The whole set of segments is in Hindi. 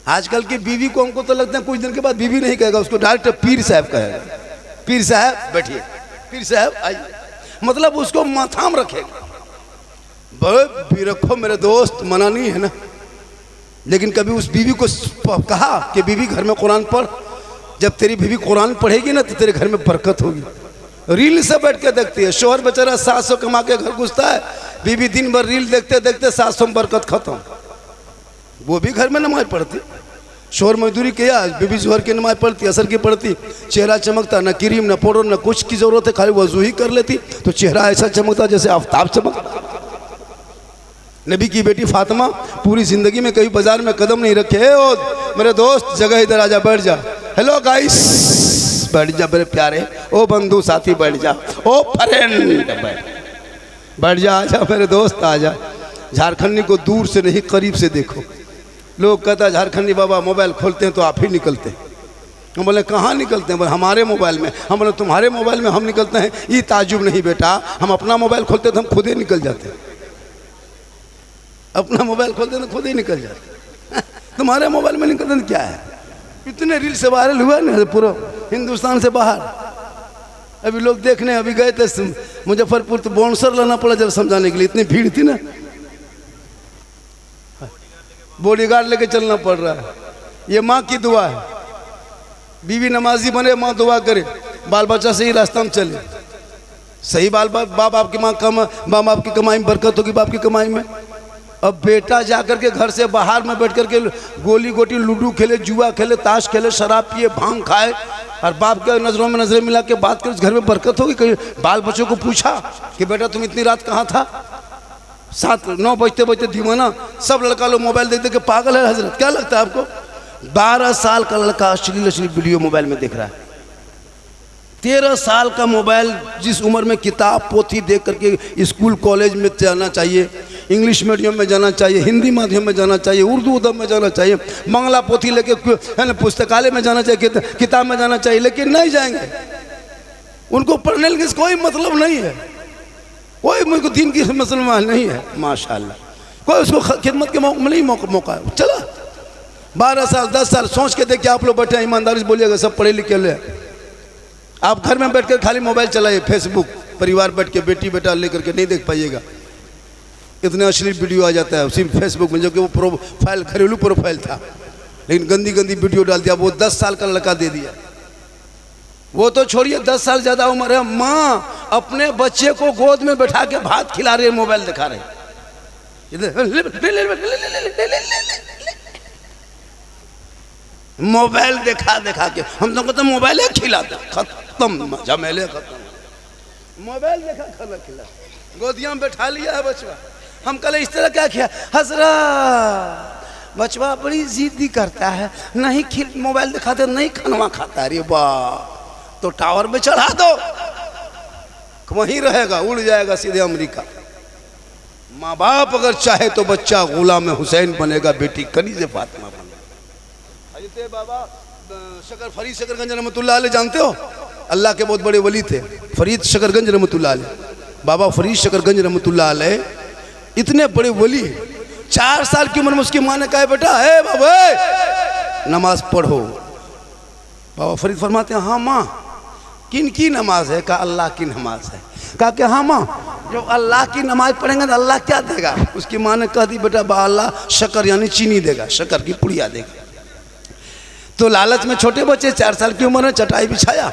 आजकल की बीवी को हमको तो लगता है कुछ दिन के बाद बीवी नहीं कहेगा, उसको डायरेक्ट पीर साहब कहेगा। पीर साहब बैठिए, पीर साहब आइए, मतलब उसको माथा में रखेगा। भी रखो मेरे दोस्त, मना नहीं है ना। लेकिन कभी उस बीवी को कहा कि बीवी घर में कुरान पढ़, जब तेरी बीवी कुरान पढ़ेगी ना तो तेरे घर में बरकत होगी। रील से बैठ के देखती है, शोहर बेचारा 700 कमा के घर घुसता है, बीवी दिन भर रील देखते देखते 700 में बरकत खत्म। वो भी घर में नमाज पढ़ती, शोहर मजदूरी किया, बीबी जोहर की नमाज पढ़ती, असर की पढ़ती, चेहरा चमकता, न क्रीम न पाउडर न कुछ की जरूरत है, खाली वजू ही कर लेती तो चेहरा ऐसा चमकता जैसे आफ्ताब चमकता। नबी की बेटी फातिमा पूरी जिंदगी में कभी बाजार में कदम नहीं रखे। ओ मेरे दोस्त, जगह इधर आजा, बैठ जा। हेलो गाइस, बैठ जा मेरे प्यारे। ओ बंधु साथी बैठ जा। ओ फ्रेंड बैठ जा, आजा मेरे दोस्त आजा। झारखंडी को दूर से नहीं करीब से देखो। लोग कहता है झारखंडी बाबा मोबाइल खोलते हैं तो आप ही निकलते हैं। हम बोले कहाँ निकलते हैं? बोले हमारे मोबाइल में। हम बोले तुम्हारे मोबाइल में हम निकलते हैं? ये ताजुब नहीं बेटा, हम अपना मोबाइल खोलते तो हम खुद ही निकल जाते हैं। अपना मोबाइल खोलते तो खुद ही निकल जाते। तुम्हारे मोबाइल में निकलते तो क्या है? इतने रील से वायरल हुआ ना पूरा हिंदुस्तान से बाहर। अभी लोग देखने अभी गए थे मुजफ्फरपुर, तो बाउंसर लाना पड़ा जब समझाने के लिए, इतनी भीड़ थी ना, बॉडीगार्ड लेके चलना पड़ रहा है। ये माँ की दुआ है, बीवी नमाजी बने, माँ दुआ करे, बाल बच्चा सही रास्ता में चले। सही बाप आपकी माँ बाप बाप की कमाई में बरकत होगी, बाप की कमाई में। अब बेटा जाकर के घर से बाहर में बैठ करके गोली गोटी लूडो खेले, जुआ खेले, ताश खेले, शराब पिए, भांग खाए, और बाप के नज़रों में नजरें मिला के बात कर, घर में बरकत होगी? कहीं बाल बच्चों को पूछा कि बेटा तुम इतनी रात कहाँ था? 7-9 बजते बजते दीवाना, सब लड़का लोग मोबाइल देख देख के पागल है। हजरत क्या लगता है आपको? 12 साल का लड़का अश्लील वीडियो मोबाइल में देख रहा है। 13 साल का मोबाइल, जिस उम्र में किताब पोथी देख करके स्कूल कॉलेज में जाना चाहिए, इंग्लिश मीडियम में जाना चाहिए, हिंदी माध्यम में जाना चाहिए, उर्दू उदब में जाना चाहिए, बांग्ला पोथी लेके है ना पुस्तकालय में जाना चाहिए, किताब में जाना चाहिए, लेकिन नहीं जाएंगे। उनको पढ़ने के कोई मतलब नहीं है, कोई मुझको दीन की मुसलमान नहीं है माशाल्लाह, कोई उसको खिदमत के नहीं मौका है। चला 12 साल 10 साल सोच के देखिए। आप लोग बैठे ईमानदारी से बोलिएगा, सब पढ़े लिखे ले। आप घर में बैठकर खाली मोबाइल चलाइए, फेसबुक परिवार बैठ के बेटी बेटा लेकर के नहीं देख पाइएगा। इतने अश्लील वीडियो आ जाता है उसी फेसबुक में, जो कि वो प्रोफाइल घरेलू प्रोफाइल था, लेकिन गंदी गंदी वीडियो डाल दिया। वो 10 साल का लड़का दे दिया। वो तो छोड़िए, 10 साल ज़्यादा उम्र है, माँ अपने बच्चे को गोद में बैठा के भात खिला रही है, मोबाइल दिखा रहे। मोबाइल देखा देखा के हम तो कहते मोबाइल खिलाता, खत्म झमेले खत्म। मोबाइल देखा खाना खिला, गोदिया में बैठा लिया है बचवा। हम कल इस तरह क्या किया, हजरा बचवा बड़ी जिद्दी करता है, नहीं मोबाइल दिखाते नहीं खाना खाता। अरे वाह, तो टावर में चढ़ा दो, वहीं रहेगा, उड़ जाएगा सीधे अमेरिका। माँ बाप अगर चाहे तो बच्चा गुलाम हुसैन बनेगा, बेटी कनीज़े फातिमा बनेगा। हज़रत बाबा फरीद शकरगंज रहमतुल्लाह अलैह जानते हो, अल्लाह के बहुत बड़े वली थे, फरीद शकरगंज रहमतुल्लाह अलैह। बाबा फरीद शकरगंज रहमतुल्लाह अलैह इतने बड़े वली, 4 साल की उम्र में उसकी माँ ने कहा, बेटा है बाबा नमाज पढ़ो। बाबा फरीद फरमाते हैं, हाँ माँ किन की नमाज है? कहा अल्लाह की नमाज है। कहा कि हाँ माँ, जो अल्लाह की नमाज पढ़ेंगे तो अल्लाह क्या देगा? उसकी माँ ने कह दी, बेटा अल्लाह शक्कर यानी चीनी देगा, शक्कर की पुड़िया देगा। तो लालच में छोटे बच्चे 4 साल की उम्र में चटाई बिछाया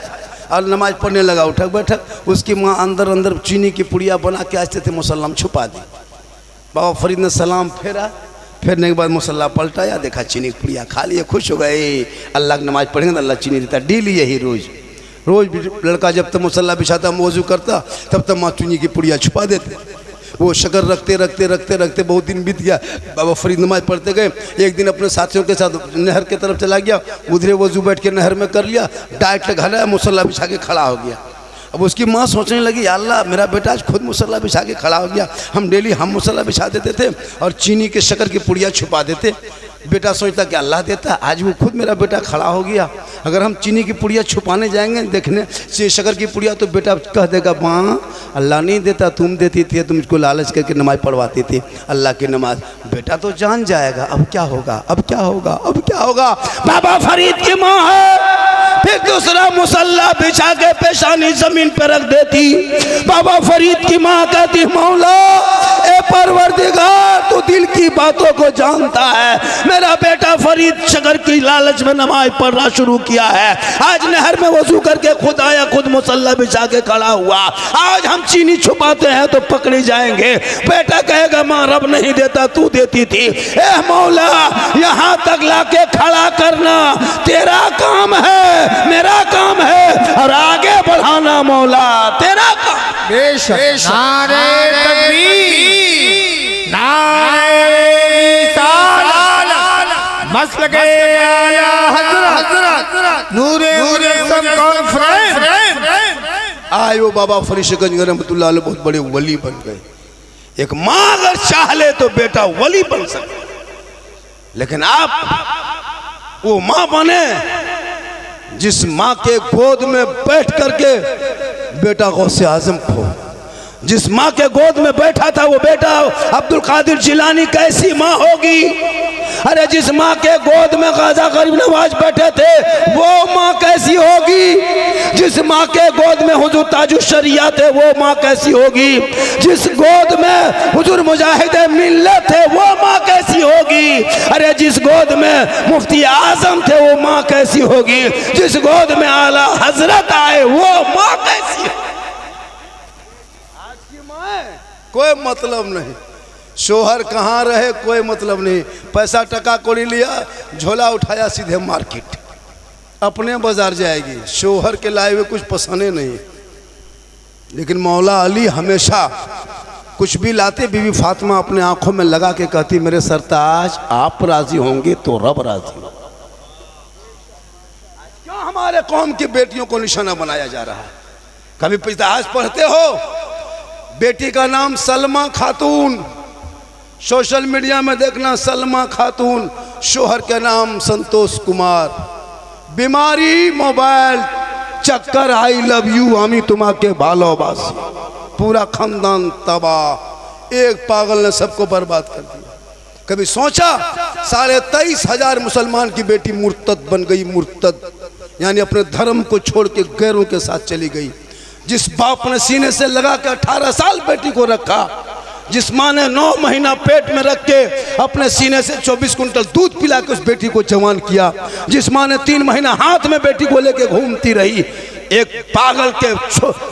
और नमाज पढ़ने लगा, उठक बैठक। उसकी माँ अंदर अंदर चीनी की पुड़िया बना के आस्ते थे मुसल्ला में छुपा दी। बाबा फरीद ने सलाम फेरा, फेरने के बाद मुसल्ला पलटाया, देखा चीनी की पुड़िया खा लिए, खुश हो गए। अल्लाह की नमाज पढ़ेंगे तो अल्लाह चीनी देता। डेली यही रोज़ लड़का जब तक मुसल्ला बिछाता वज़ू करता, तब तक माँ चीनी की पुड़िया छुपा देते। वो शक्कर रखते रखते रखते रखते बहुत दिन बीत गया। बाबा फरीद नमाज पढ़ते गए। एक दिन अपने साथियों के साथ नहर के तरफ चला गया, उधरे वज़ू बैठ के नहर में कर लिया, डाइट लगाया, मुसल्ला बिछा के खड़ा हो गया। अब उसकी माँ सोचने लगी, अल्लाह मेरा बेटा आज खुद मुसल्ला बिछा के खड़ा हो गया, हम डेली हम मुसल्ला बिछा देते थे और चीनी के शक्कर की पुड़िया छुपा देते। बेटा सोचता कि अल्लाह देता, आज वो खुद मेरा बेटा खड़ा हो गया। अगर हम चीनी की पुड़िया छुपाने जाएंगे देखने से शक्कर की पुड़िया, तो बेटा कह देगा माँ अल्लाह नहीं देता, तुम देती थी, तुमको लालच करके नमाज पढ़वाती थी, अल्लाह की नमाज। बेटा तो जान जाएगा अब क्या होगा, अब क्या होगा, अब क्या होगा। बाबा फरीद की माँ है, फिर दूसरा मुसल्ला बिछा के पेशानी जमीन पर रख देती। बाबा फरीद की माँ कहती मौला ए परवरदिगार तू दिल की बातों को जानता है, मेरा बेटा फरीद शक्कर की लालच में नमाज पढ़ना शुरू किया है, आज नहर में वजू करके खुद आया, खुद मुसल्ला बिछा के खड़ा हुआ, आज हम चीनी छुपाते हैं तो पकड़े जाएंगे। बेटा कहेगा माँ रब नहीं देता तू देती थी, ए मौला यहाँ तक लाके खड़ा करना तेरा काम है, मेरा काम है, और आगे बढ़ाना मौला तेरा काम। बेशक नारे तकबीर, नारे रिसालत, मसलके आला हज़रत, नूरे कॉन्फ्रेंस। आए वो बाबा फरीद शक्कर रहमतुल्लाह अलैह बहुत बड़े वली बन गए। एक माँ अगर चाह ले तो बेटा वली बन सकता, लेकिन आप वो माँ बने जिस माँ के गोद में बैठ करके बेटा गौसे आजम को, जिस माँ के गोद में बैठा था वो बेटा अब्दुल कादिर जिलानी कैसी माँ होगी। अरे जिस माँ के गोद में ख्वाजा गरीब नवाज बैठे थे वो माँ कैसी होगी। जिस माँ के गोद में हुजूर ताजुश शरिया थे वो माँ कैसी होगी। जिस गोद में हुजूर मुजाहिद मिल्लत थे वो माँ कैसी होगी। अरे जिस गोद में मुफ्ती आजम थे वो माँ कैसी होगी। जिस गोद में आला हजरत आए वो माँ कैसी होगी। कोई मतलब नहीं, शोहर कहाँ रहे कोई मतलब नहीं, पैसा टका कोड़ी लिया झोला उठाया सीधे मार्केट, अपने बाजार जाएगी, शोहर के लाए हुए कुछ पसंद नहीं। लेकिन मौला अली हमेशा कुछ भी लाते बीवी फातिमा अपने आंखों में लगा के कहती मेरे सरताज आप राजी होंगे तो रब राजी हो। क्यों हमारे कौम की बेटियों को निशाना बनाया जा रहा है। कभी इतिहास पढ़ते हो, बेटी का नाम सलमा खातून, सोशल मीडिया में देखना सलमा खातून, शोहर के नाम संतोष कुमार, बीमारी मोबाइल, चक्कर आई लव यू हमी तुम्हारे भालोबासी, पूरा खानदान तबाह, एक पागल ने सबको बर्बाद कर दिया। कभी सोचा 23,500 मुसलमान की बेटी मुर्तद बन गई, मुर्तद यानी अपने धर्म को छोड़ के गैरों के साथ चली गई। जिस बाप ने सीने से लगा के 18 साल बेटी को रखा, जिस माँ ने 9 महीना पेट में रख के अपने सीने से 24 कुंटल दूध पिला के उस बेटी को जवान किया, जिस माँ ने 3 महीना हाथ में बेटी को लेके घूमती रही, एक पागल के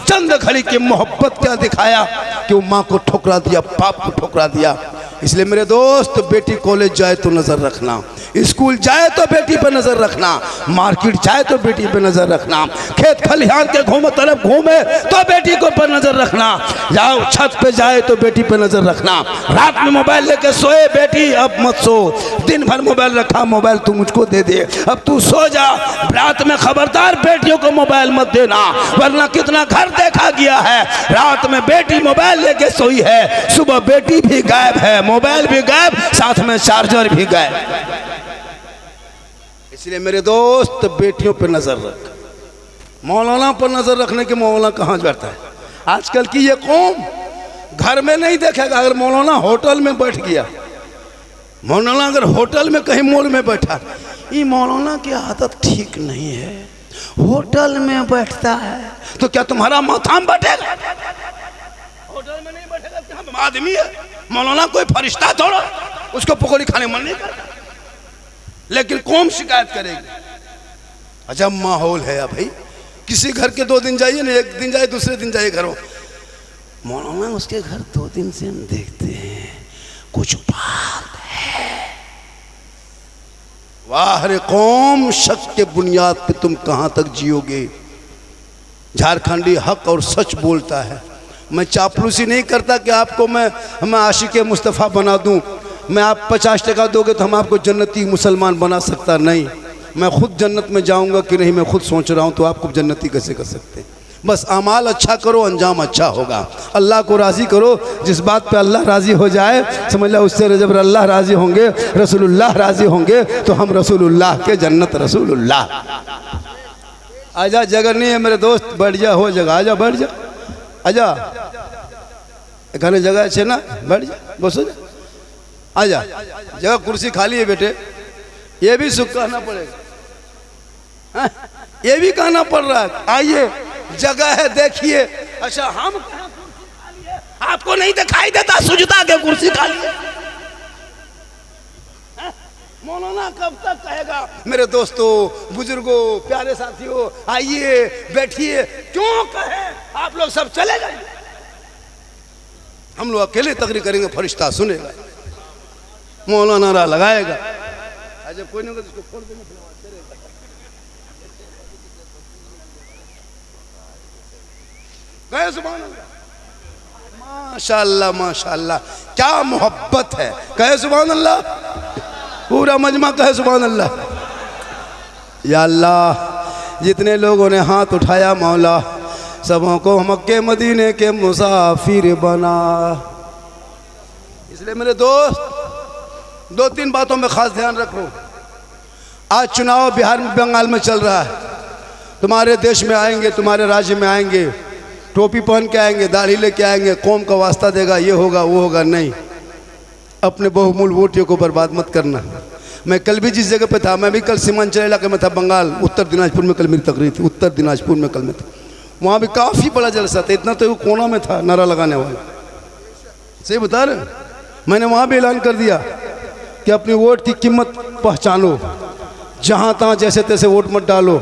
चंद घड़ी की मोहब्बत क्या दिखाया कि वो माँ को ठुकरा दिया, बाप को ठुकरा दिया। इसलिए मेरे दोस्त बेटी कॉलेज जाए तो नजर रखना, स्कूल जाए तो बेटी पे नजर रखना, मार्केट जाए तो बेटी पे नजर रखना, खेत खलिहान के घूमे तरफ घूमे तो बेटी को पर नजर रखना, जाओ छत पे जाए तो बेटी पे नजर रखना। रात में मोबाइल लेके सोए बेटी अब मत सो, दिन भर मोबाइल रखा, मोबाइल तू मुझको दे दे, अब तू सो जा। रात में खबरदार बेटियों को मोबाइल मत देना, वरना कितना घर देखा गया है रात में बेटी मोबाइल लेके सोई है, सुबह बेटी भी गायब है, मोबाइल भी गायब, साथ में चार्जर भी गायब। इसलिए मेरे दोस्त बेटियों पर नजर रख, मौलाना पर नजर रखने के मौलाना कहाँ जाता है। आजकल की ये कौम घर में नहीं देखेगा, अगर मौलाना होटल में बैठ गया, मौलाना अगर होटल में कहीं मॉल में बैठा, ये मौलाना की आदत ठीक नहीं है, होटल में बैठता है तो क्या तुम्हारा माथा में बैठेगा? होटल में नहीं बैठेगा, हम आदमी है, मौलाना कोई फरिश्ता थोड़ा, उसको पकौड़ी खाने मन नहीं करता, लेकिन कौम शिकायत करेगी। अजब माहौल है भाई, किसी घर के 2 दिन जाइए ना, एक दिन जाए दूसरे दिन जाइए घरों, मौलाना उसके घर 2 दिन से हम देखते हैं कुछ बात है। वाह रे कौम, शक के बुनियाद पे तुम कहां तक जियोगे। झारखंडी हक और सच बोलता है, मैं चापलूसी नहीं करता कि आपको मैं आशिक मुस्तफ़ा बना दूं, मैं आप 50 टका दोगे तो हम आपको जन्नती मुसलमान बना सकता नहीं, मैं खुद जन्नत में जाऊंगा कि नहीं मैं खुद सोच रहा हूं, तो आपको जन्नती कैसे कर सकते हैं। बस अमाल अच्छा करो, अंजाम अच्छा होगा। अल्लाह को राज़ी करो, जिस बात पे अल्लाह राज़ी हो जाए समझ लो उससे जब अल्लाह राज़ी होंगे, रसूलुल्लाह राज़ी होंगे तो हम रसूलुल्लाह के जन्नत रसूलुल्लाह। आजा, जगह नहीं है मेरे दोस्त, बैठ जा, हो जगह, आजा बैठ जा, आजा, एखाने जगह है ना, बैठ जा, बस हो जा, आजा, जगह कुर्सी खाली है बेटे, ये भी सुख कहना पड़ेगा, हाँ? ये भी कहना पड़ रहा है, आइए जगह है देखिए। अच्छा हम आपको नहीं दिखाई देता सुजता के कुर्सी खाली है? मौलाना कब तक कहेगा? मेरे दोस्तों, बुजुर्गों, प्यारे साथियों, आइए बैठिए, क्यों कहे? आप लोग सब चले गए, हम लोग अकेले तकरीर करेंगे, फरिश्ता सुनेगा, मौलाना नारा लगाएगा, जब कोई नहीं होगा तो इसको फोड़ देंगे, सुभान अल्लाह, माशाअल्लाह माशाअल्लाह, क्या मोहब्बत है, कहे सुभान अल्लाह, पूरा मजमा कहे सुभान अल्लाह। या अल्लाह, जितने लोगों ने हाथ उठाया मौला, सबों को मक्के मदीने के मुसाफिर बना। इसलिए मेरे दोस्त, दो तीन बातों में खास ध्यान रखो। आज चुनाव बिहार में, बंगाल में चल रहा है, तुम्हारे देश में आएंगे, तुम्हारे राज्य में आएंगे, टोपी पहन के आएंगे, दाढ़ी लेके आएंगे, कौम का वास्ता देगा, ये होगा वो होगा, नहीं, अपने बहुमूल वोटियों को बर्बाद मत करना। मैं कल भी जिस जगह पे था, मैं भी कल सीमांचल इलाके में था, बंगाल, उत्तर दिनाजपुर में कल मेरी तकरीर थी, उत्तर दिनाजपुर में कल में था, वहाँ भी काफ़ी बड़ा जलसा था, इतना तो वो कोना में था नारा लगाने वाला, सही बता रहे। मैंने वहाँ भी ऐलान कर दिया कि अपनी वोट की कीमत पहचानो, जहाँ तहाँ जैसे तैसे वोट मत डालो,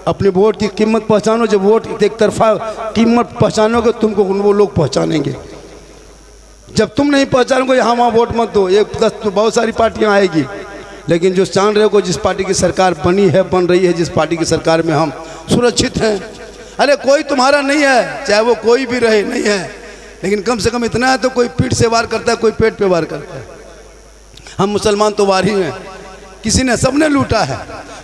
अपनी वोट की कीमत पहचानो। जब वोट एक तरफा कीमत पहचानोगे तुमको वो लोग पहचानेंगे, जब तुम नहीं पहचानोगे यहाँ वहाँ वोट मत दो। एक तो बहुत सारी पार्टियाँ आएगी, लेकिन जो जान रहे हो जिस पार्टी की सरकार बनी है, बन रही है, जिस पार्टी की सरकार में हम सुरक्षित हैं, अरे कोई तुम्हारा नहीं है, चाहे वो कोई भी रहे, नहीं है, लेकिन कम से कम इतना है तो कोई पीठ से वार करता है, कोई पेट पे वार करता है। हम मुसलमान तो वार ही हैं, किसी ने, सबने लूटा है,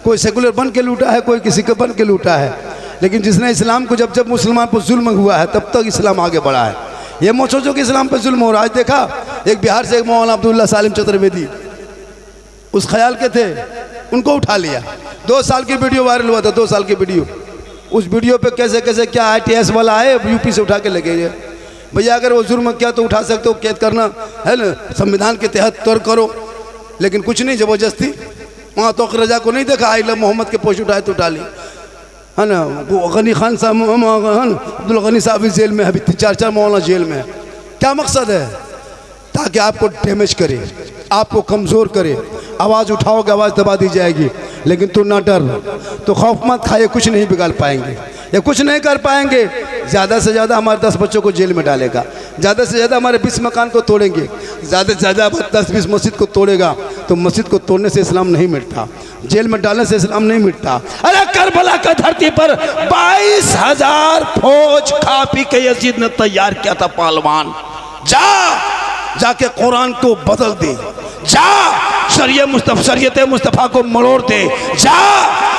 कोई सेकुलर बन के लूटा है, कोई किसी के बन के लूटा है, लेकिन जिसने इस्लाम को, जब जब मुसलमान पर जुल्म हुआ है तब तक इस्लाम आगे बढ़ा है। ये मत सोचो कि इस्लाम पर जुल्म हो रहा है। आज देखा एक बिहार से एक मौलाना अब्दुल्ला सालिम चतुर्वेदी, उस ख्याल के थे, उनको उठा लिया, 2 साल की वीडियो वायरल हुआ था, 2 साल की वीडियो, उस वीडियो पे कैसे कैसे क्या ITS वाला आए यूपी से उठा के लगे गए। भैया अगर वो जुर्म किया तो उठा सकते हो, कैद करना है ना, संविधान के तहत तौर करो, लेकिन कुछ नहीं, ज़बरदस्ती। वहाँ तो रजा को नहीं देखा, आई मोहम्मद के पोस्ट उठाए तो उठा ली, है ना। वो गनी खान साहब, अब्दुल गनी साहब भी जेल में है, अभी 4 मौलाना जेल में है। क्या मकसद है? ताकि आपको डैमेज करे, आपको कमज़ोर करे। आवाज़ उठाओगे आवाज़ दबा दी जाएगी, लेकिन तू ना डर, तो खौफ मत खाए, कुछ नहीं बिगाड़ पाएंगे, ये कुछ नहीं कर पाएंगे। ज़्यादा से ज़्यादा हमारे 10 बच्चों को जेल में डालेगा, ज़्यादा से ज़्यादा हमारे 20 मकान को तोड़ेंगे, ज़्यादा से ज़्यादा 10-20 मस्जिद को तोड़ेगा। तो मस्जिद को तोड़ने से इस्लाम नहीं मिटता, जेल में डालने से इस्लाम नहीं मिटता। अरे करबला का धरती पर 22,000 फौज खा पी के यजीद ने तैयार किया था पहलवान। जाके कुरान को बदल दे, शरीयत मुस्तफ़ा को मरोड़ दे,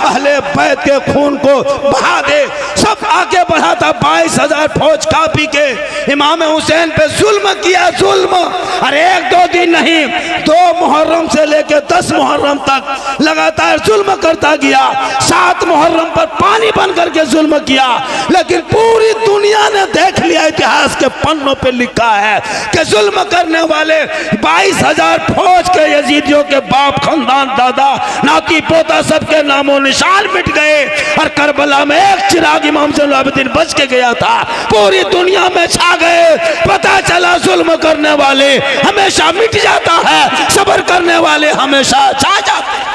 अहले बैत के खून को बहा दे। सब आगे बढ़ा था, 22,000 फौज खा पी के इमाम हुसैन पे जुल्म किया, जुल्म। अरे 1-2 दिन नहीं, 2 मुहर्रम से लेके 10 मुहर्रम तक लगातार जुल्म करता गया। 7 मुहर्रम पर पानी बन करके जुल्म किया, लेकिन पूरी दुनिया ने देख लिया, इतिहास के पन्नों पे लिखा है कि जुल्म करने वाले 22,000 फौज के यजीदियों के बाप, खानदान, दादा, नाती, पोता, सबके नामों निशान मिट गए। और करबला में एक चिराग इमाम ज़ैनुल आबिदीन बच के गया था, पूरी दुनिया में छा गए। पता चला जुल्म करने वाले हमेशा मिट जाता है, सब्र करने वाले हमेशा छा जाते हैं।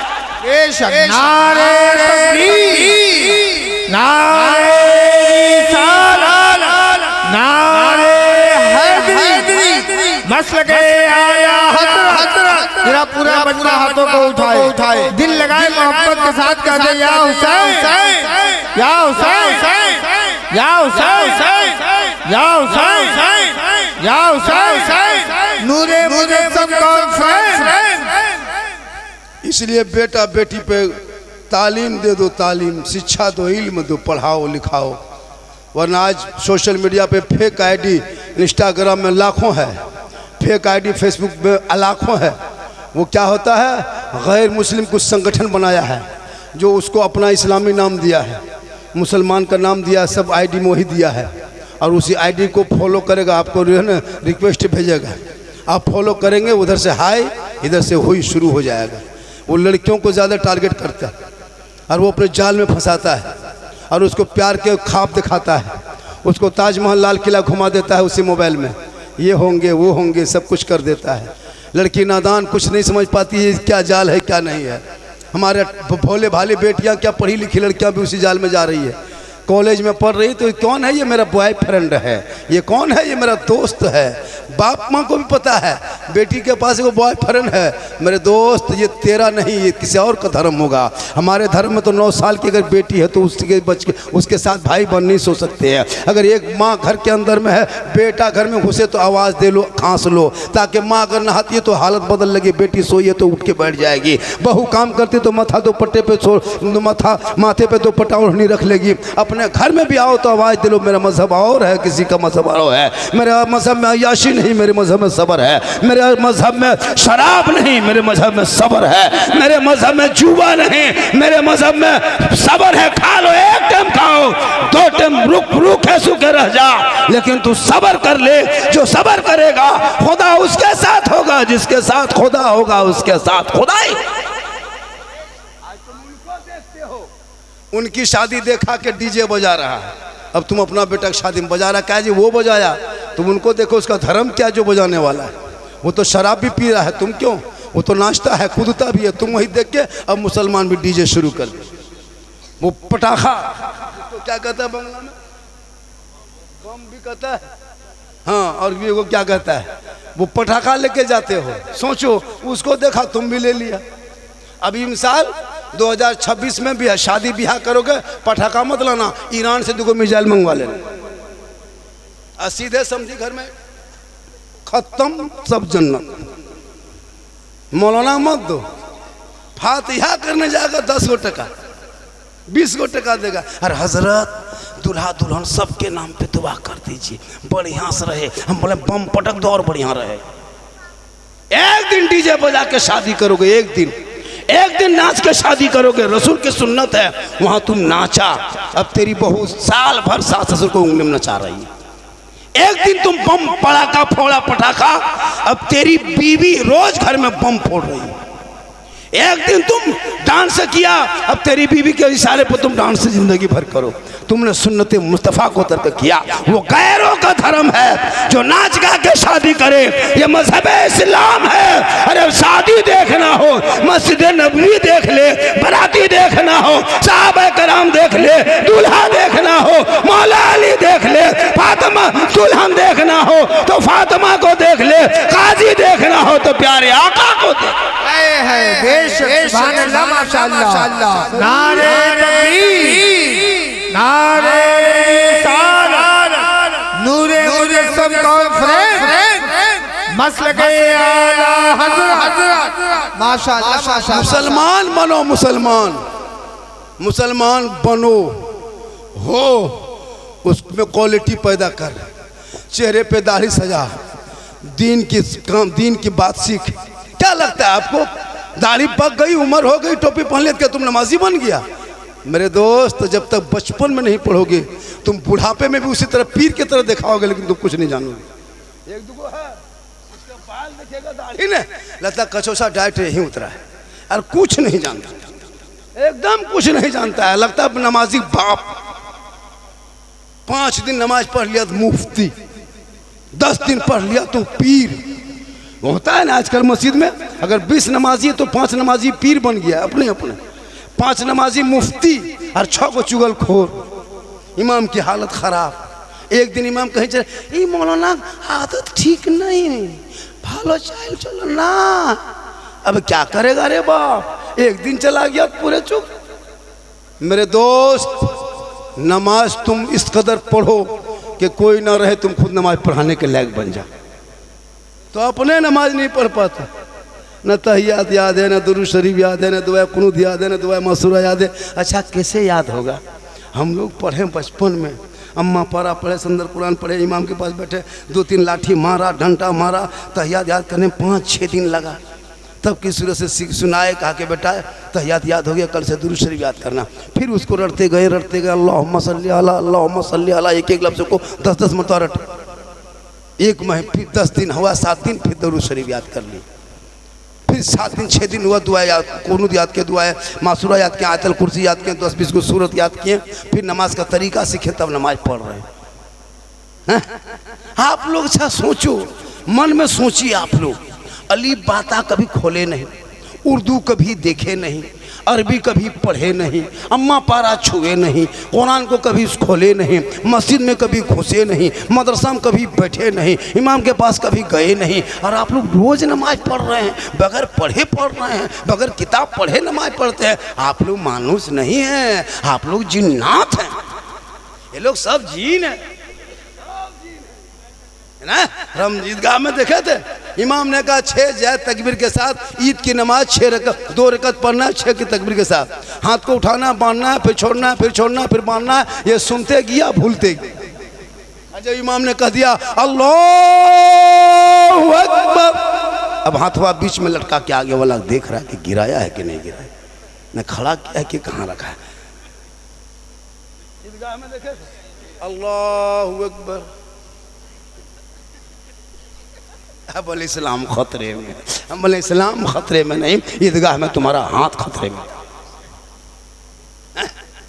नारे तकबीर, नारे रिसालत, नारे हैदरी, मसलके आला हज़रत। तेरा पूरा मजमा हाथों को उठाए, दिल लगाए, मोहब्बत के साथ कहते या हुसैन, या हुसैन, या हुसैन, या हुसैन, या हुसैन, नूरे मुजस्सम कॉन्फ्रेंस। इसलिए बेटा बेटी पे तालीम दे दो, तालीम, शिक्षा दो, इल्म दो, पढ़ाओ लिखाओ। वरना आज सोशल मीडिया पे फेक आईडी, इंस्टाग्राम में लाखों है, फेक आईडी फेसबुक में लाखों है। वो क्या होता है, गैर मुस्लिम कुछ संगठन बनाया है जो उसको अपना इस्लामी नाम दिया है, मुसलमान का नाम दिया, सब आईडी में वही दिया है। और उसी आईडी को फॉलो करेगा, आपको जो है ना रिक्वेस्ट भेजेगा, आप फॉलो करेंगे, उधर से हाय इधर से हुई शुरू हो जाएगा। वो लड़कियों को ज़्यादा टारगेट करता है और वो अपने जाल में फंसाता है और उसको प्यार के ख्वाब दिखाता है, उसको ताजमहल लाल किला घुमा देता है उसी मोबाइल में, ये होंगे वो होंगे सब कुछ कर देता है। लड़की नादान कुछ नहीं समझ पाती है क्या जाल है क्या नहीं है। हमारे भोले भाले बेटियां, क्या पढ़ी लिखी लड़कियां भी उसी जाल में जा रही है। कॉलेज में पढ़ रही तो कौन है ये मेरा बॉयफ्रेंड है, ये कौन है ये मेरा दोस्त है। बाप माँ को भी पता है बेटी के पास वो बॉयफ्रेंड है, मेरे दोस्त ये तेरा नहीं, ये किसी और का धर्म होगा। हमारे धर्म में तो 9 साल की अगर बेटी है तो उसके बच के उसके साथ भाई बहन नहीं सो सकते हैं। अगर एक माँ घर के अंदर में है, बेटा घर में घुसे तो आवाज़ दे लो, खांस लो, ताकि माँ अगर नहाती है तो हालत बदल लगी, बेटी सोई है तो उठ के बैठ जाएगी, बहू काम करती तो माथा दोपट्टे पे माथे पे दोपट्टा ओढ़नी रख लेगी। अपने घर में भी आओ तो आवाज़ दे लो, मेरा मजहब और है, किसी का मजहब और है। मेरे मजहब में अय्याशी नहीं, मेरे मजहब में सब्र है। मेरे मजहब में शराब नहीं, मेरे मजहब में सब्र है। मेरे मजहब में जुआ नहीं, मेरे मजहब में सब्र है। खा लो, एक टाइम खाओ, 2 टाइम रूखे सूखे रह जा, लेकिन तू सब्र कर ले। जो सब्र करेगा खुदा उसके साथ होगा, जिसके साथ खुदा होगा उसके साथ खुदाई। उनकी शादी देखा के डीजे बजा रहा है, अब तुम अपना बेटा की शादी में बजा रहा, क्या जी वो बजाया, तुम उनको देखो उसका धर्म क्या जो बजाने वाला है। वो तो शराब भी पी रहा है, तुम क्यों, वो तो नाचता है कूदता भी है, तुम वही देख के अब मुसलमान भी डीजे शुरू कर दे। वो पटाखा तो क्या कहता है बंगला में, बम भी कहता है, हाँ, और भी वो क्या कहता है, वो पटाखा लेके जाते हो। सोचो उसको देखा तुम भी ले लिया। अभी मिसाल 2026 में भी है, शादी ब्याह करोगे पटाखा मत लाना, ईरान से 2 मिसाइल मंगवा लेना, सीधे समझी घर में खत्म सब जन्नत। मौलाना मत दो, फातिहा करने जाएगा 10 गो टका 20 गो टका देगा। अरे हजरत दूल्हा दुल्हन सबके नाम पे दुआ कर दीजिए, बढ़िया से रहे। हम बोले बम पटक दो और बढ़िया रहे। एक दिन डीजे बजा के शादी करोगे, एक दिन नाच के शादी करोगे, रसूल की सुन्नत है, वहां तुम नाचा। अब तेरी बहू साल भर सास ससुर को उंगली में नचा रही है। एक दिन तुम बम पड़ाका फोड़ा पटाखा, अब तेरी बीवी रोज घर में बम फोड़ रही है। एक दिन तुम डांस किया, अब तेरी बीवी के इशारे पर तुम डांस जिंदगी भर करो। तुमने सुन्नत मुस्तफ़ा को तर्क किया। वो गैरों का धर्म है जो नाच गा के शादी करे, ये मजहब इस्लाम है। अरे शादी देखना हो, मस्जिद नबवी देख ले, बराती देखना हो, सहाबा कराम देख ले, दूल्हा देखना हो, मौला अली देख ले, फातिमा दुल्हन देखना हो तो फातिमा को देख ले, काजी देखना हो तो प्यारे आका को देख। सुभान अल्लाह, माशाअल्लाह। नारे तकबीर, नारे रिसालत, नूरे मुजस्सम कॉन्फ्रेंस, मसलके आला हज़रत। माशाअल्लाह। मुसलमान बनो, मुसलमान बनो, हो उसमें क्वालिटी पैदा कर, चेहरे पे दाढ़ी सजा, दीन की बात सीख। क्या लगता है आपको, दाढ़ी पक गई, उम्र हो गई, टोपी पहन लेते तुम नमाजी बन गया? मेरे दोस्त, जब तक बचपन में नहीं पढ़ोगे तुम बुढ़ापे में भी उसी तरह पीर की तरह दिखाओगे, लेकिन तुम कुछ नहीं जानोगे। एक दुगो है, उसके बाल देखेगा, दाढ़ी ने लगता कचौसा डाइट यहीं उतरा है, और कुछ नहीं जानता, एकदम कुछ नहीं जानता है। लगता है नमाजी बाप। 5 दिन नमाज पढ़ लिया तो मुफ्ती, 10 दिन पढ़ लिया तो पीर। होता है ना आजकल मस्जिद में, अगर 20 नमाजी है तो 5 नमाजी पीर बन गया अपने अपने, 5 नमाजी मुफ्ती और 6 को चुगलखोर। इमाम की हालत खराब। एक दिन इमाम कहीं चले, ये मौलाना आदत ठीक नहीं, भालो चाल चलो ना। अब क्या करेगा रे बाप, एक दिन चला गया पूरे चुप। मेरे दोस्त, नमाज तुम इस कदर पढ़ो कि कोई ना रहे तुम खुद नमाज पढ़ाने के लायक बन जाओ। तो अपने नमाज नहीं पढ़ पाता, न तहियात याद है, न दुरूद शरीफ याद है, न दुआ कुनूत याद है, न दुआ मसूरा याद है। अच्छा कैसे याद होगा? हम लोग पढ़े बचपन में, अम्मा पारा पढ़े, सुंदर कुरान पढ़े, इमाम के पास बैठे, 2-3 लाठी मारा, डंडा मारा, तहियात याद करने 5-6 दिन लगा। तब किस सूरत से सुनाए, कहा कि बेटा तहियात याद हो गया, कल से दुरूद शरीफ याद करना। फिर उसको रटते गए अल्लाहुम्मा सल्ली अला, अल्लाहुम्मा सल्ली अला, एक लफ्ज़ को 10-10 मरतबा रटे। एक महीने, फिर 10 दिन हुआ, 7 दिन, फिर दुरूद शरीफ याद कर ली। फिर 7 दिन 6 दिन हुआ, दुआ याद, कुनूत याद के, दुआ मासूरा याद किए, आयतल कुर्सी याद किए, 10-20 को सूरत याद किए। फिर नमाज का तरीका सीखे, तब नमाज पढ़ रहे हैं। आप लोग अच्छा सोचो, मन में सोचिए आप लोग। अली बाता कभी खोले नहीं, उर्दू कभी देखे नहीं, अरबी कभी पढ़े नहीं, अम्मा पारा छुए नहीं, कुरान को कभी खोले नहीं, मस्जिद में कभी घुसे नहीं, मदरसा में कभी बैठे नहीं, इमाम के पास कभी गए नहीं, और आप लोग रोज नमाज पढ़ रहे हैं, बगैर पढ़े पढ़ रहे हैं, बगैर किताब पढ़े नमाज पढ़ते हैं। आप लोग मानुस नहीं हैं, आप लोग जिन्नात हैं। ये लोग सब जीन है ना। हम ईदगाह में देखे थे, इमाम ने कहा 6 जायद तकबीर के साथ ईद की नमाज 2 रकत पढ़ना है, 6 की तकबीर के साथ। हाथ को उठाना, बांधना है, फिर छोड़ना है, फिर छोड़ना, फिर बांधना है। ये सुनते गया, भूलते गया। जब इमाम ने कह दिया अल्लाहु अकबर, अब हाथवा बीच में लटका के आगे वाला देख रहा है कि गिराया है कि नहीं गिराया, ने खड़ा किया है कि कहाँ रखा है। ईदगाह में देखे अल्लाहु अकबर, अब इस्लाम खतरे में, हम इस्लाम खतरे में नहीं, ईदगाह में तुम्हारा हाथ खतरे में।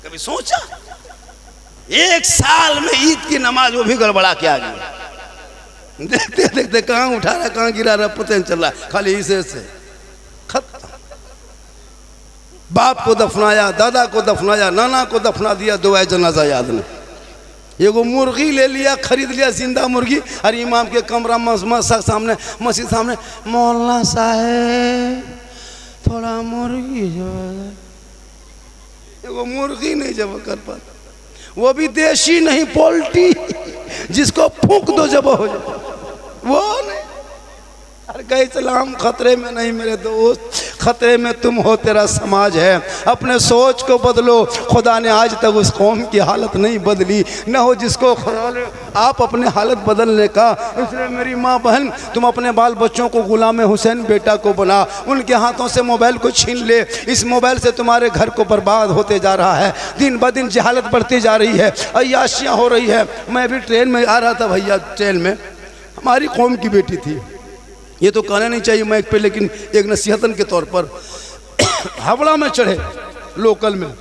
कभी सोचा 1 साल में ईद की नमाज वो भी गड़बड़ा के आ गई। देखते देखते कहाँ उठा रहा, कहाँ गिरा रहा, पता नहीं चल रहा, खाली इसे से खत्म। बाप को दफनाया, दादा को दफनाया, नाना को दफना दिया, दुआ जनाजा याद नहीं। एगो मुर्गी ले लिया, खरीद लिया जिंदा मुर्गी, और इमाम के कमरा सामने, मस्जिद सामने, मौलाना साहेब थोड़ा मुर्गी जो, एगो मुर्गी नहीं जब कर पाता, वो भी देशी नहीं, पोल्ट्री, जिसको फूंक दो जब हो जाए, वो नहीं। अरे कहीं इस्लाम खतरे में नहीं मेरे दोस्त, खतरे में तुम हो, तेरा समाज है। अपने सोच को बदलो। खुदा ने आज तक उस कौम की हालत नहीं बदली, न हो जिसको खुदा ने आप अपने हालत बदलने का। इसलिए मेरी माँ बहन, तुम अपने बाल बच्चों को गुलाम हुसैन बेटा को बना, उनके हाथों से मोबाइल को छीन ले। इस मोबाइल से तुम्हारे घर को बर्बाद होते जा रहा है, दिन ब दिन जहालत बढ़ती जा रही है, अय्याशियाँ हो रही है। मैं भी ट्रेन में आ रहा था भैया, ट्रेन में हमारी कौम की बेटी थी, ये तो कहना नहीं चाहिए माइक पे, लेकिन एक नसीहतन के तौर पर हावड़ा में चढ़े लोकल में,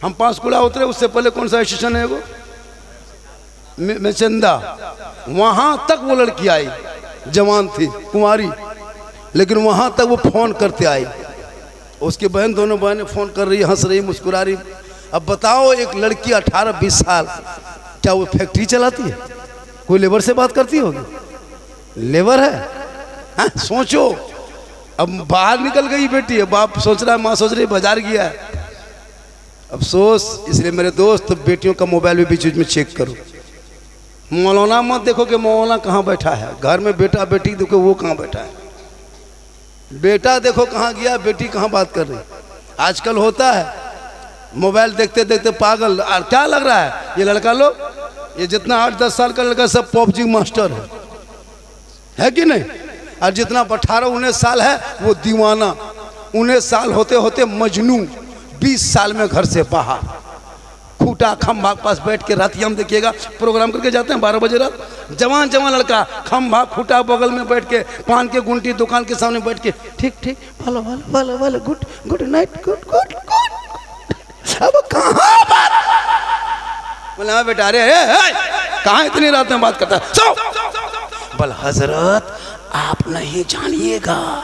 हम पांचकुला उतरे, उससे पहले कौन सा स्टेशन है वो, मेचंदा, वहां तक वो लड़की आई, जवान थी, कुंवारी, लेकिन वहां तक वो फोन करते आई। उसकी बहन, दोनों बहनें फोन कर रही, हंस रही, मुस्कुरा रही। अब बताओ, एक लड़की 18-20 साल, क्या वो फैक्ट्री चलाती है? कोई लेबर से बात करती होगी? लेबर है। हाँ, सोचो, अब बाहर निकल गई बेटी है, बाप सोच रहा है, माँ सोच रही बाजार गया है। अफसोस। इसलिए मेरे दोस्त, बेटियों का मोबाइल भी बीच बीच में चेक करो। मौलाना मत देखो कि मौलाना कहाँ बैठा है, घर में बेटा बेटी देखो वो कहाँ बैठा है। बेटा देखो कहाँ गया, बेटी कहाँ बात कर रही। आजकल होता है, मोबाइल देखते देखते पागल। क्या लग रहा है ये लड़का लोग, ये जितना 8-10 साल का लड़का सब पबजी मास्टर है कि नहीं? और जितना 18-19 साल है वो दीवाना। 19 साल होते होते मजनू, 20 साल में घर से बाहर। खूटा खंभा के पास बैठ के रातिया में देखिएगा, प्रोग्राम करके जाते हैं 12 बजे रात, जवान जवान लड़का खंभा खूटा बगल में बैठ के, पान के गुंटी दुकान के सामने बैठ के, ठीक ठीक, भलो भलो भलो भलो, good good night, good good good. अब कहाँ बात बोला, हाँ बेटा, अरे कहाँ इतनी रात में बात करता है, सो बोल हजरत आप नहीं जानिएगा,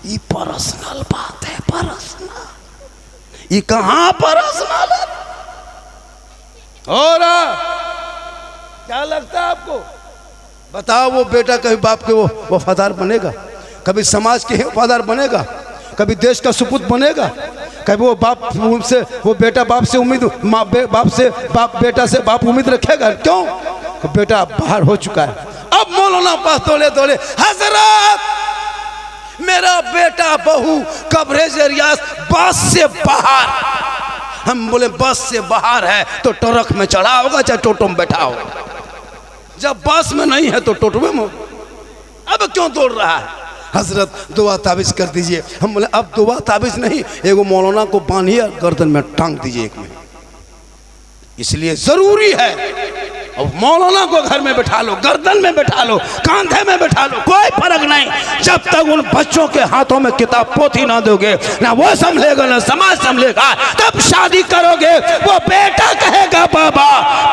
ये पर्सनल बात है, पर्सनल। ये कहाँ पर्सनल है? और क्या लगता है आपको? बताओ, वो बेटा कभी बाप के वो वफादार बनेगा? कभी समाज के वफादार बनेगा? कभी देश का सुपुत बनेगा? कभी वो बाप से, वो बेटा बाप से उम्मीद, बाप से बाप, बेटा से बाप उम्मीद रखेगा? क्यों? बेटा बाहर हो चुका है। अब मौलाना पास दौड़े दौड़े, हजरत मेरा बेटा बहू कवरेज रियाज बस से बाहर, हम बोले बस से बाहर है तो ट्रक में चढ़ा होगा चाहे टोटो में बैठा होगा, जब बस में नहीं है तो टोटो में अब क्यों तोड़ रहा है? हजरत दुआ ताबिज कर दीजिए। हम बोले अब दुआ ताबिज नहीं, एगो मौलाना को बांधिए गर्दन में टांग दीजिए एक में। इसलिए जरूरी है अब मौलाना को घर में बैठा लो, गर्दन में बैठा लो, कांधे में बैठा लो, कोई फर्क नहीं, जब तक उन बच्चों के हाथों में किताब पोथी ना दोगे, ना वो संभलेगा ना समाज संभलेगा। तब शादी करोगे, वो बेटा कहेगा बाबा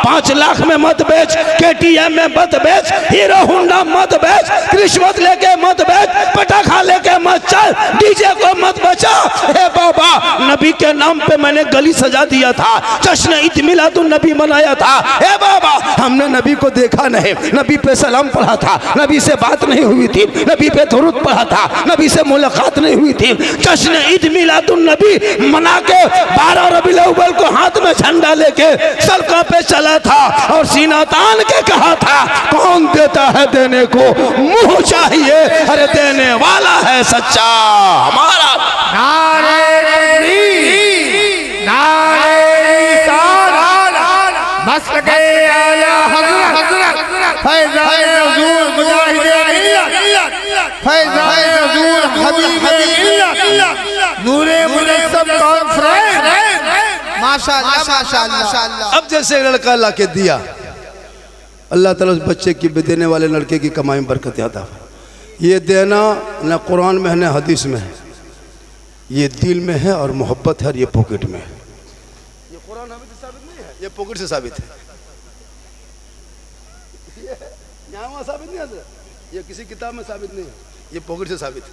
5 लाख में मत बेच, KTM में मत बेच, हीरो होंडा मत बेच, रिश्वत लेके मत बेच, पटाखा लेके मत चल, डीजे को मत बचा। हे बाबा, नबी के नाम पे मैंने गली सजा दिया था, जश्न ईद मिलादुन नबी मनाया था। हे बाबा, हमने नबी को देखा नहीं, नबी पे सलाम पढ़ा था, नबी से बात नहीं हुई थी, नबी पे दुरूद पढ़ा था, नबी से मुलाकात नहीं हुई थी। जश्न ईद मिलादुन नबी मना के 12 रबीउल अव्वल को हाथ में झंडा लेके सड़कों पे चला था और सीना तान के कहा था, कौन देता है देने को मुंह चाहिए, अरे देने वाला है सच्चा हमारा। नारे तकबीर, नारे बस गए आया हज़रत फैज़ाए हुज़ूर मुजाहिदे मिल्लत, फैज़ाए हुज़ूर हबीबे मिल्लत, नूरे मुनस्सब कॉन्फ्रेंस। माशाअल्लाह माशाअल्लाह। अब जैसे लड़का ला के दिया, अल्लाह ताला उस बच्चे की देने वाले लड़के की कमाई में बरकत आता है। ये देना न कुरान में है न हदीस में है, ये दिल में है और मोहब्बत है और ये पॉकेट में है। ये कुरान हमें साबित नहीं है, ये पॉकेट से साबित है। ये यहाँ वहाँ साबित नहीं है, ये किसी किताब में साबित नहीं है, ये पॉकेट से साबित है।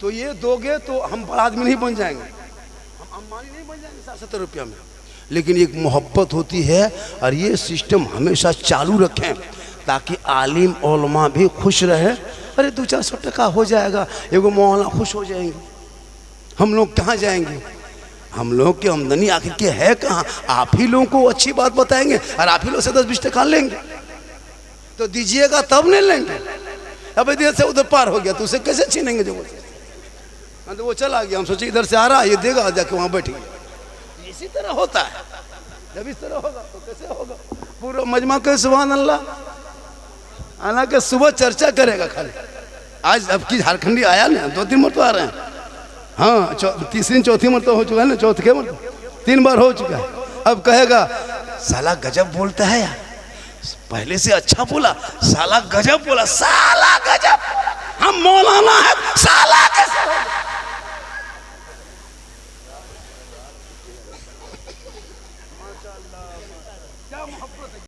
तो ये दोगे तो हम बड़ा आदमी नहीं बन जाएंगे, हम अंबानी नहीं बन जाएंगे 60-70 रुपया में, लेकिन एक मोहब्बत होती है और ये सिस्टम हमेशा चालू रखें ताकि आलिम उलमा भी खुश रहे। अरे 200-400 टका हो जाएगा, एगो मौलाना खुश हो जाएंगे, हम लोग कहाँ जाएंगे? हम लोग की आमदनी आखिर के है कहाँ? आप ही लोगों को अच्छी बात बताएंगे और आप ही लोग से 10-20 टका लेंगे, तो दीजिएगा तब नहीं लेंगे। अब इधर से उधर पार हो गया तो उसे कैसे छीनेंगे? जो तो वो चला गया, हम सोचे इधर से आ रहा है, ये देगा, जाके वहाँ बैठ गया। इसी तरह होता है, जब इस तरह होगा तो कैसे होगा? पूरा मजमा के सुभान अल्लाह, हालांकि सुबह चर्चा करेगा खाली। आज अब की झारखंडी आया ना, 2-3 मरतबा आ रहे हैं, हाँ तीसरी चौथी मरतबा हो चुका है ना, चौथे मरतबा 3 बार हो चुका है। अब कहेगा साला गजब बोलता है यार, पहले से अच्छा बोला, साला गजब बोला, साला गजब। हम मौलाना है,